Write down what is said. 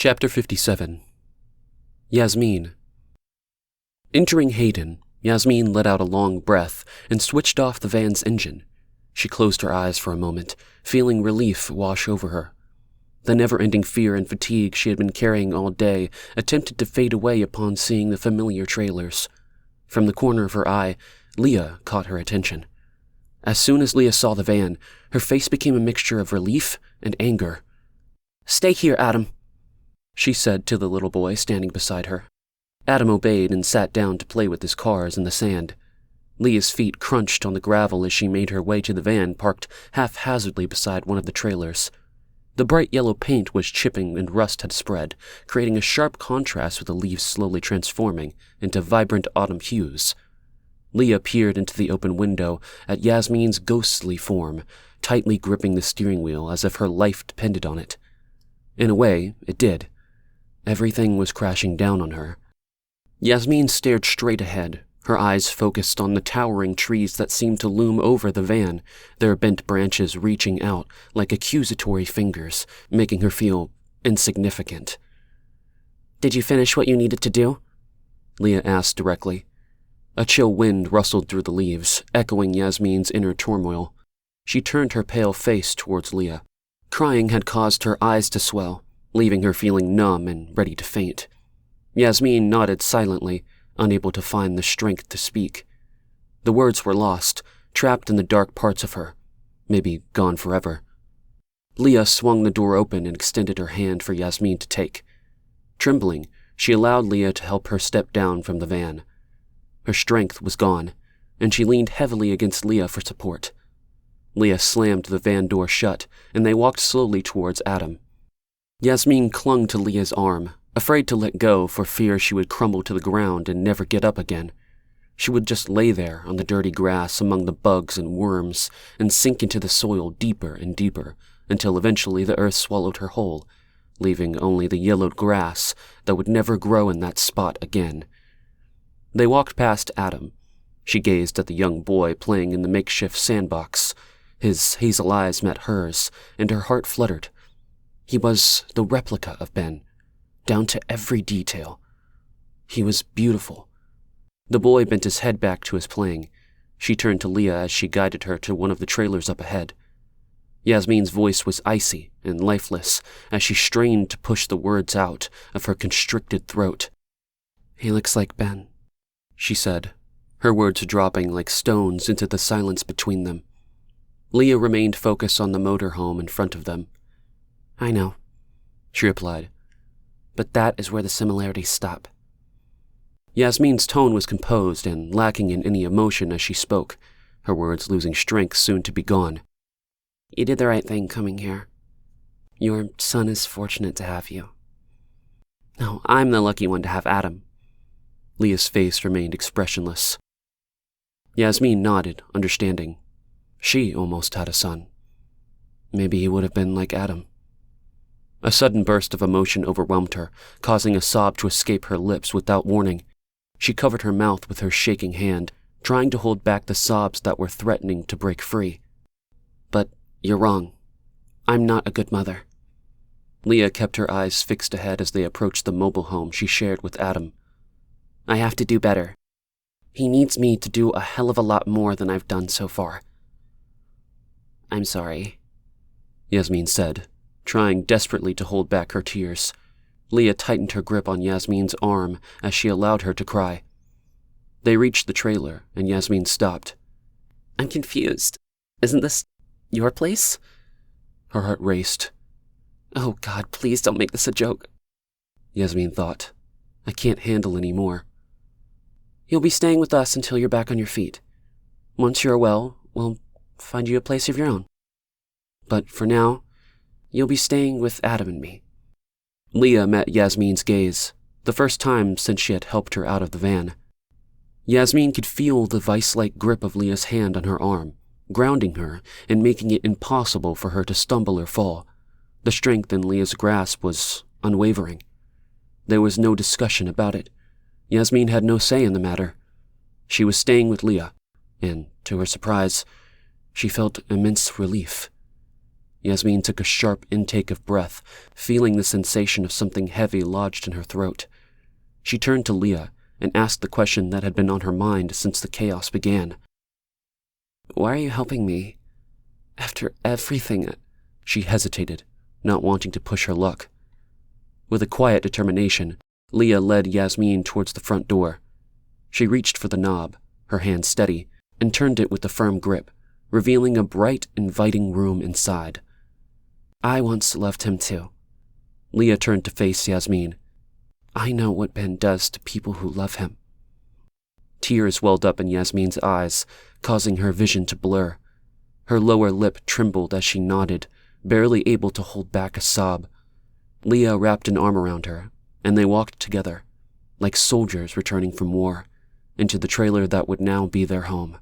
Chapter 57. Yasmeen. Entering Hayden, Yasmeen let out a long breath and switched off the van's engine. She closed her eyes for a moment, feeling relief wash over her. The never-ending fear and fatigue she had been carrying all day attempted to fade away upon seeing the familiar trailers. From the corner of her eye, Leah caught her attention. As soon as Leah saw the van, her face became a mixture of relief and anger. "Stay here, Adam," she said to the little boy standing beside her. Adam obeyed and sat down to play with his cars in the sand. Leah's feet crunched on the gravel as she made her way to the van parked haphazardly beside one of the trailers. The bright yellow paint was chipping and rust had spread, creating a sharp contrast with the leaves slowly transforming into vibrant autumn hues. Leah peered into the open window at Yasmeen's ghostly form, tightly gripping the steering wheel as if her life depended on it. In a way, it did. Everything was crashing down on her. Yasmeen stared straight ahead, her eyes focused on the towering trees that seemed to loom over the van, their bent branches reaching out like accusatory fingers, making her feel insignificant. "Did you finish what you needed to do?" Leah asked directly. A chill wind rustled through the leaves, echoing Yasmeen's inner turmoil. She turned her pale face towards Leah. Crying had caused her eyes to swell, leaving her feeling numb and ready to faint. Yasmeen nodded silently, unable to find the strength to speak. The words were lost, trapped in the dark parts of her, maybe gone forever. Leah swung the door open and extended her hand for Yasmeen to take. Trembling, she allowed Leah to help her step down from the van. Her strength was gone, and she leaned heavily against Leah for support. Leah slammed the van door shut, and they walked slowly towards Adam. Yasmeen clung to Leah's arm, afraid to let go for fear she would crumble to the ground and never get up again. She would just lay there on the dirty grass among the bugs and worms and sink into the soil deeper and deeper until eventually the earth swallowed her whole, leaving only the yellowed grass that would never grow in that spot again. They walked past Adam. She gazed at the young boy playing in the makeshift sandbox. His hazel eyes met hers, and her heart fluttered. He was the replica of Ben, down to every detail. He was beautiful. The boy bent his head back to his playing. She turned to Leah as she guided her to one of the trailers up ahead. Yasmeen's voice was icy and lifeless as she strained to push the words out of her constricted throat. "He looks like Ben," she said, her words dropping like stones into the silence between them. Leah remained focused on the motorhome in front of them. "I know," she replied, "but that is where the similarities stop." Yasmeen's tone was composed and lacking in any emotion as she spoke, her words losing strength soon to be gone. "You did the right thing coming here. Your son is fortunate to have you. No, I'm the lucky one to have Adam." Leah's face remained expressionless. Yasmeen nodded, understanding. She almost had a son. Maybe he would have been like Adam. A sudden burst of emotion overwhelmed her, causing a sob to escape her lips without warning. She covered her mouth with her shaking hand, trying to hold back the sobs that were threatening to break free. "But you're wrong. I'm not a good mother." Leah kept her eyes fixed ahead as they approached the mobile home she shared with Adam. "I have to do better. He needs me to do a hell of a lot more than I've done so far." "I'm sorry," Yasmeen said, trying desperately to hold back her tears. Leah tightened her grip on Yasmeen's arm as she allowed her to cry. They reached the trailer, and Yasmeen stopped. "I'm confused. Isn't this your place?" Her heart raced. "Oh God, please don't make this a joke," Yasmeen thought. "I can't handle any more." "You'll be staying with us until you're back on your feet. Once you're well, we'll find you a place of your own. But for now, you'll be staying with Adam and me." Leah met Yasmeen's gaze, the first time since she had helped her out of the van. Yasmeen could feel the vice-like grip of Leah's hand on her arm, grounding her and making it impossible for her to stumble or fall. The strength in Leah's grasp was unwavering. There was no discussion about it. Yasmeen had no say in the matter. She was staying with Leah, and, to her surprise, she felt immense relief. Yasmeen took a sharp intake of breath, feeling the sensation of something heavy lodged in her throat. She turned to Leah and asked the question that had been on her mind since the chaos began. "Why are you helping me? After everything—" She hesitated, not wanting to push her luck. With a quiet determination, Leah led Yasmeen towards the front door. She reached for the knob, her hand steady, and turned it with a firm grip, revealing a bright, inviting room inside. "I once loved him too." Leah turned to face Yasmeen. "I know what Ben does to people who love him." Tears welled up in Yasmeen's eyes, causing her vision to blur. Her lower lip trembled as she nodded, barely able to hold back a sob. Leah wrapped an arm around her, and they walked together, like soldiers returning from war, into the trailer that would now be their home.